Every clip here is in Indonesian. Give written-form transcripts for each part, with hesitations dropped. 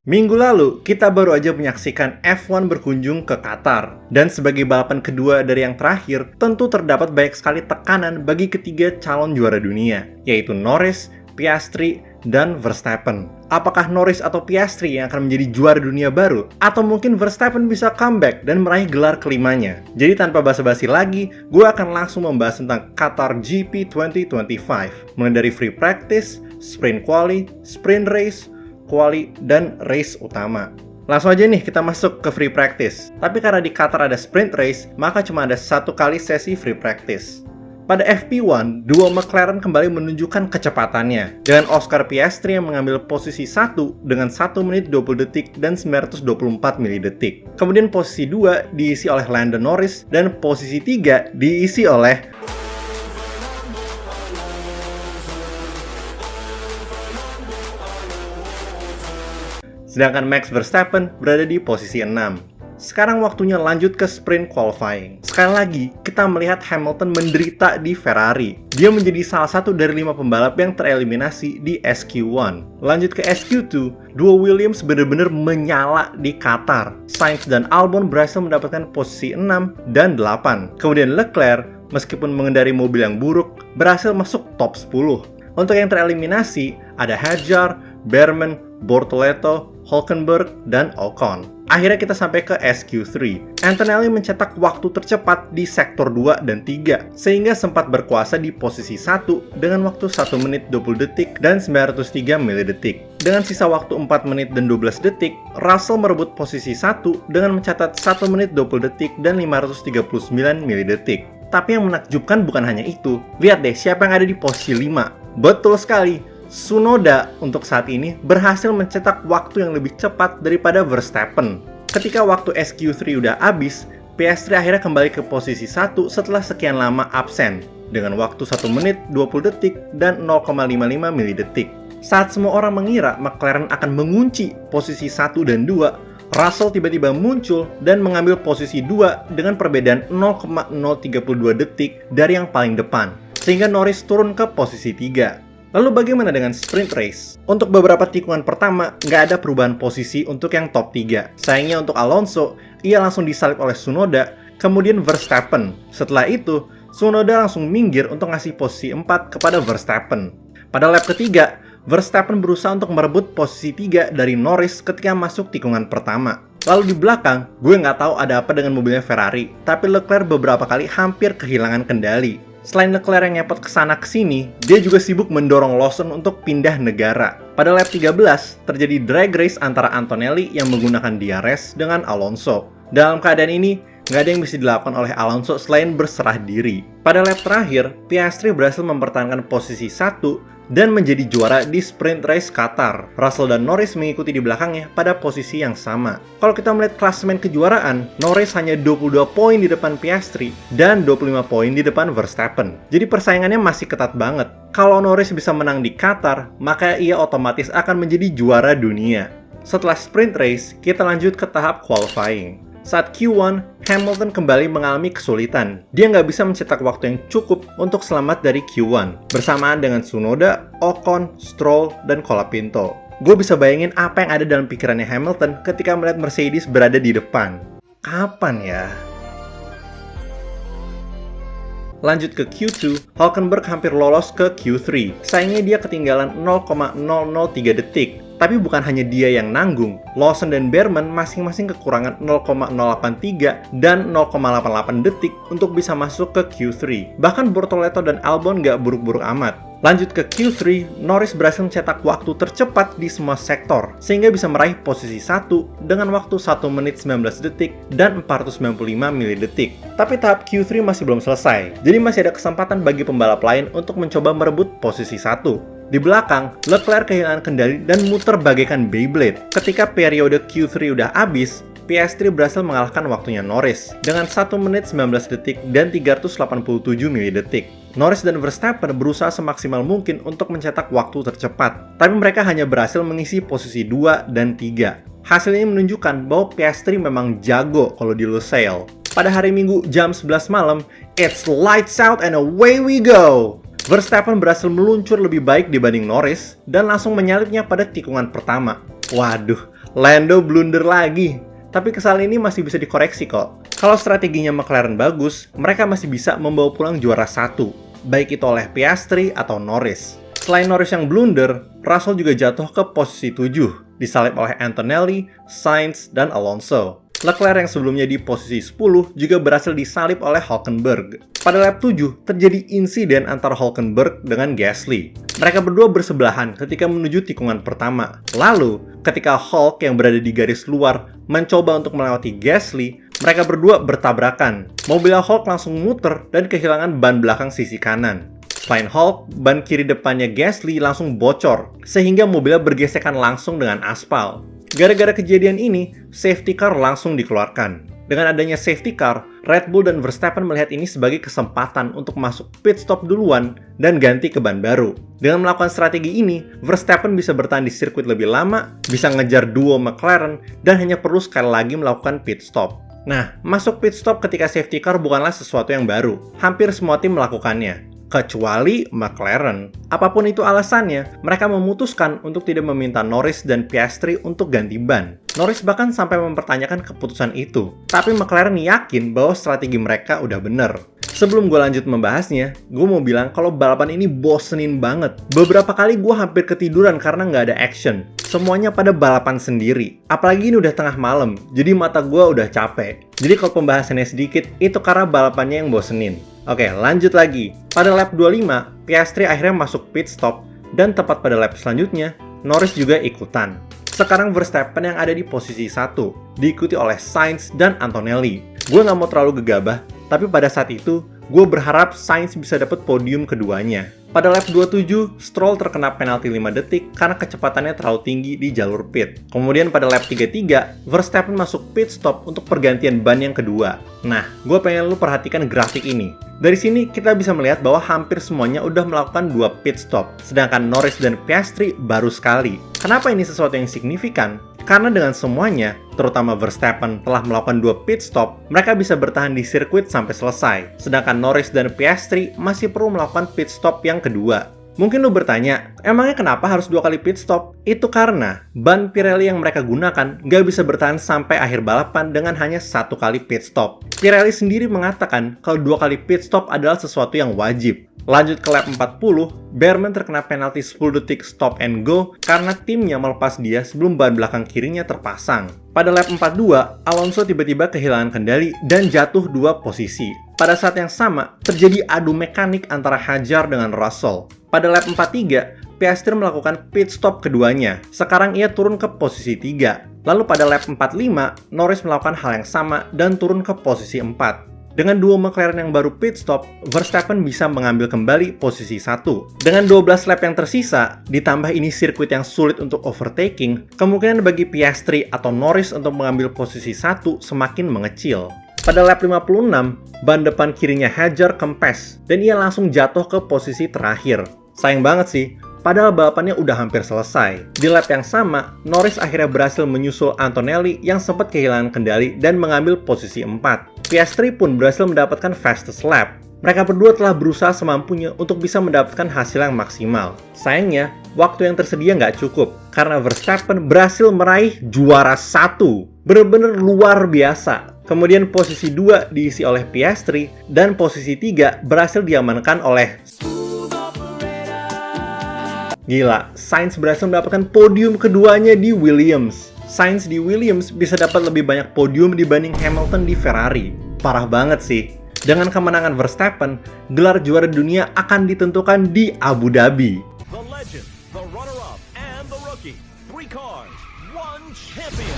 Minggu lalu, kita baru aja menyaksikan F1 berkunjung ke Qatar. Dan sebagai balapan kedua dari yang terakhir, tentu terdapat banyak sekali tekanan bagi ketiga calon juara dunia, yaitu Norris, Piastri, dan Verstappen. Apakah Norris atau Piastri yang akan menjadi juara dunia baru? Atau mungkin Verstappen bisa comeback dan meraih gelar kelimanya? Jadi tanpa basa-basi lagi, gue akan langsung membahas tentang Qatar GP 2025. Mulai dari free practice, sprint quali, sprint race, quali, dan race utama. Langsung aja nih kita masuk ke free practice. Tapi karena di Qatar ada sprint race, maka cuma ada satu kali sesi free practice. Pada FP1, duo McLaren kembali menunjukkan kecepatannya, dengan Oscar Piastri yang mengambil posisi 1 dengan 1 menit 20 detik dan 924 milidetik. Kemudian posisi 2 diisi oleh Lando Norris, dan posisi 3 diisi oleh sedangkan Max Verstappen berada di posisi 6. Sekarang waktunya lanjut ke sprint qualifying. Sekali lagi, kita melihat Hamilton menderita di Ferrari. Dia menjadi salah satu dari 5 pembalap yang tereliminasi di SQ1. Lanjut ke SQ2, duo Williams benar-benar menyala di Qatar. Sainz dan Albon berhasil mendapatkan posisi 6 dan 8. Kemudian Leclerc, meskipun mengendari mobil yang buruk, berhasil masuk top 10. Untuk yang tereliminasi, ada Hadjar, Behrman, Bortoleto, Hülkenberg, dan Ocon. Akhirnya kita sampai ke SQ3. Antonelli mencetak waktu tercepat di sektor 2 dan 3, sehingga sempat berkuasa di posisi 1 dengan waktu 1 menit 20 detik dan 903 milidetik. Dengan sisa waktu 4 menit dan 12 detik, Russell merebut posisi 1 dengan mencatat 1 menit 20 detik dan 539 milidetik. Tapi yang menakjubkan bukan hanya itu. Lihat deh siapa yang ada di posisi 5. Betul sekali, Tsunoda untuk saat ini berhasil mencetak waktu yang lebih cepat daripada Verstappen. Ketika waktu SQ3 udah habis, Piastri akhirnya kembali ke posisi 1 setelah sekian lama absen, dengan waktu 1 menit 20 detik dan 0,55 milidetik. Saat semua orang mengira McLaren akan mengunci posisi 1 dan 2, Russell tiba-tiba muncul dan mengambil posisi 2 dengan perbedaan 0,032 detik dari yang paling depan, sehingga Norris turun ke posisi 3. Lalu bagaimana dengan sprint race? Untuk beberapa tikungan pertama, nggak ada perubahan posisi untuk yang top 3. Sayangnya untuk Alonso, ia langsung disalip oleh Tsunoda, kemudian Verstappen. Setelah itu, Tsunoda langsung minggir untuk ngasih posisi 4 kepada Verstappen. Pada lap ketiga, Verstappen berusaha untuk merebut posisi 3 dari Norris ketika masuk tikungan pertama. Lalu di belakang, gue nggak tahu ada apa dengan mobilnya Ferrari, tapi Leclerc beberapa kali hampir kehilangan kendali. Selain Leclerc yang ngepot kesana kesini, dia juga sibuk mendorong Lawson untuk pindah negara. Pada lap 13, terjadi drag race antara Antonelli yang menggunakan DRS dengan Alonso. Dalam keadaan ini, nggak ada yang bisa dilakukan oleh Alonso selain berserah diri. Pada lap terakhir, Piastri berhasil mempertahankan posisi 1 dan menjadi juara di sprint race Qatar. Russell dan Norris mengikuti di belakangnya pada posisi yang sama. Kalau kita melihat klasemen kejuaraan, Norris hanya 22 poin di depan Piastri dan 25 poin di depan Verstappen. Jadi persaingannya masih ketat banget. Kalau Norris bisa menang di Qatar, maka ia otomatis akan menjadi juara dunia. Setelah sprint race, kita lanjut ke tahap qualifying. Saat Q1, Hamilton kembali mengalami kesulitan. Dia nggak bisa mencetak waktu yang cukup untuk selamat dari Q1, bersamaan dengan Tsunoda, Ocon, Stroll, dan Colapinto. Gue bisa bayangin apa yang ada dalam pikirannya Hamilton ketika melihat Mercedes berada di depan. Kapan ya? Lanjut ke Q2, Hülkenberg hampir lolos ke Q3. Sayangnya dia ketinggalan 0,003 detik. Tapi bukan hanya dia yang nanggung, Lawson dan Behrman masing-masing kekurangan 0,083 dan 0,88 detik untuk bisa masuk ke Q3. Bahkan Bortoleto dan Albon nggak buruk-buruk amat. Lanjut ke Q3, Norris berhasil mencetak waktu tercepat di semua sektor, sehingga bisa meraih posisi 1 dengan waktu 1 menit 19 detik dan 495 milidetik. Tapi tahap Q3 masih belum selesai, jadi masih ada kesempatan bagi pembalap lain untuk mencoba merebut posisi 1. Di belakang, Leclerc kehilangan kendali dan muter bagaikan Beyblade. Ketika periode Q3 udah habis, Piastri berhasil mengalahkan waktunya Norris dengan 1 menit 19 detik dan 387 milidetik. Norris dan Verstappen berusaha semaksimal mungkin untuk mencetak waktu tercepat, tapi mereka hanya berhasil mengisi posisi 2 dan 3. Hasil ini menunjukkan bahwa Piastri memang jago kalau di Lusail. Pada hari Minggu jam 11 malam, it's lights out and away we go! Verstappen berhasil meluncur lebih baik dibanding Norris dan langsung menyalipnya pada tikungan pertama. Waduh, Lando blunder lagi. Tapi kesalahan ini masih bisa dikoreksi kok. Kalau strateginya McLaren bagus, mereka masih bisa membawa pulang juara 1, baik itu oleh Piastri atau Norris. Selain Norris yang blunder, Russell juga jatuh ke posisi 7, disalip oleh Antonelli, Sainz, dan Alonso. Leclerc yang sebelumnya di posisi 10 juga berhasil disalip oleh Hülkenberg. Pada lap 7, terjadi insiden antara Hülkenberg dengan Gasly. Mereka berdua bersebelahan ketika menuju tikungan pertama. Lalu, ketika Hulk yang berada di garis luar mencoba untuk melewati Gasly, mereka berdua bertabrakan. Mobil Hulk langsung muter dan kehilangan ban belakang sisi kanan. Selain Hulk, ban kiri depannya Gasly langsung bocor, sehingga mobilnya bergesekan langsung dengan aspal. Gara-gara kejadian ini, safety car langsung dikeluarkan. Dengan adanya safety car, Red Bull dan Verstappen melihat ini sebagai kesempatan untuk masuk pit stop duluan dan ganti ke ban baru. Dengan melakukan strategi ini, Verstappen bisa bertahan di sirkuit lebih lama, bisa ngejar duo McLaren, dan hanya perlu sekali lagi melakukan pit stop. Nah, masuk pit stop ketika safety car bukanlah sesuatu yang baru. Hampir semua tim melakukannya. Kecuali McLaren. Apapun itu alasannya, mereka memutuskan untuk tidak meminta Norris dan Piastri untuk ganti ban. Norris bahkan sampai mempertanyakan keputusan itu. Tapi McLaren yakin bahwa strategi mereka udah bener. Sebelum gue lanjut membahasnya, gue mau bilang kalau balapan ini bosenin banget. Beberapa kali gue hampir ketiduran karena nggak ada action. Semuanya pada balapan sendiri. Apalagi ini udah tengah malam, jadi mata gue udah capek. Jadi kalau pembahasannya sedikit, itu karena balapannya yang bosenin. Oke, lanjut lagi. Pada lap 25, Piastri akhirnya masuk pit stop, dan tepat pada lap selanjutnya, Norris juga ikutan. Sekarang Verstappen yang ada di posisi 1, diikuti oleh Sainz dan Antonelli. Gue nggak mau terlalu gegabah, tapi pada saat itu, gue berharap Sainz bisa dapat podium keduanya. Pada lap 27, Stroll terkena penalti 5 detik karena kecepatannya terlalu tinggi di jalur pit. Kemudian pada lap 33, Verstappen masuk pit stop untuk pergantian ban yang kedua. Nah, gue pengen lu perhatikan grafik ini. Dari sini kita bisa melihat bahwa hampir semuanya udah melakukan 2 pit stop, sedangkan Norris dan Piastri baru sekali. Kenapa ini sesuatu yang signifikan? Karena dengan semuanya, terutama Verstappen telah melakukan 2 pit stop, mereka bisa bertahan di sirkuit sampai selesai. Sedangkan Norris dan Piastri masih perlu melakukan pit stop yang kedua. Mungkin lu bertanya, emangnya kenapa harus 2 kali pit stop? Itu karena ban Pirelli yang mereka gunakan nggak bisa bertahan sampai akhir balapan dengan hanya 1 kali pit stop. Pirelli sendiri mengatakan kalau 2 kali pit stop adalah sesuatu yang wajib. Lanjut ke lap 40, Behrman terkena penalti 10 detik stop and go karena timnya melepas dia sebelum ban belakang kirinya terpasang. Pada lap 42, Alonso tiba-tiba kehilangan kendali dan jatuh 2 posisi. Pada saat yang sama, terjadi adu mekanik antara Hadjar dengan Russell. Pada lap 43, Piastri melakukan pit stop keduanya. Sekarang ia turun ke posisi 3. Lalu pada lap 45, Norris melakukan hal yang sama dan turun ke posisi 4. Dengan duo McLaren yang baru pit stop, Verstappen bisa mengambil kembali posisi 1. Dengan 12 lap yang tersisa, ditambah ini sirkuit yang sulit untuk overtaking, kemungkinan bagi Piastri atau Norris untuk mengambil posisi 1 semakin mengecil. Pada lap 56, ban depan kirinya Hadjar kempes, dan ia langsung jatuh ke posisi terakhir. Sayang banget sih, padahal balapannya udah hampir selesai. Di lap yang sama, Norris akhirnya berhasil menyusul Antonelli yang sempat kehilangan kendali dan mengambil posisi 4. Piastri pun berhasil mendapatkan fastest lap. Mereka berdua telah berusaha semampunya untuk bisa mendapatkan hasil yang maksimal. Sayangnya, waktu yang tersedia nggak cukup, karena Verstappen berhasil meraih juara 1. Bener-bener luar biasa. Kemudian posisi 2 diisi oleh Piastri, dan posisi 3 berhasil diamankan oleh... Gila, Sainz berhasil mendapatkan podium keduanya di Williams. Sainz di Williams bisa dapat lebih banyak podium dibanding Hamilton di Ferrari. Parah banget sih. Dengan kemenangan Verstappen, gelar juara dunia akan ditentukan di Abu Dhabi. The legend, the runner-up, and the rookie. 3 cars, 1 champion.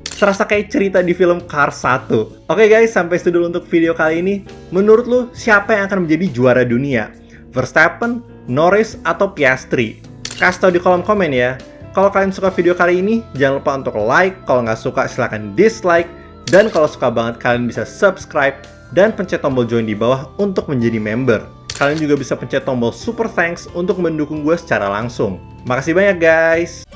Serasa kayak cerita di film Cars 1. Oke guys, sampai situ dulu untuk video kali ini. Menurut lu, siapa yang akan menjadi juara dunia? Verstappen, Norris, atau Piastri? Kasih tau di kolom komen ya. Kalau kalian suka video kali ini, jangan lupa untuk like. Kalau nggak suka, silahkan dislike. Dan kalau suka banget, kalian bisa subscribe dan pencet tombol join di bawah untuk menjadi member. Kalian juga bisa pencet tombol super thanks untuk mendukung gue secara langsung. Makasih banyak guys!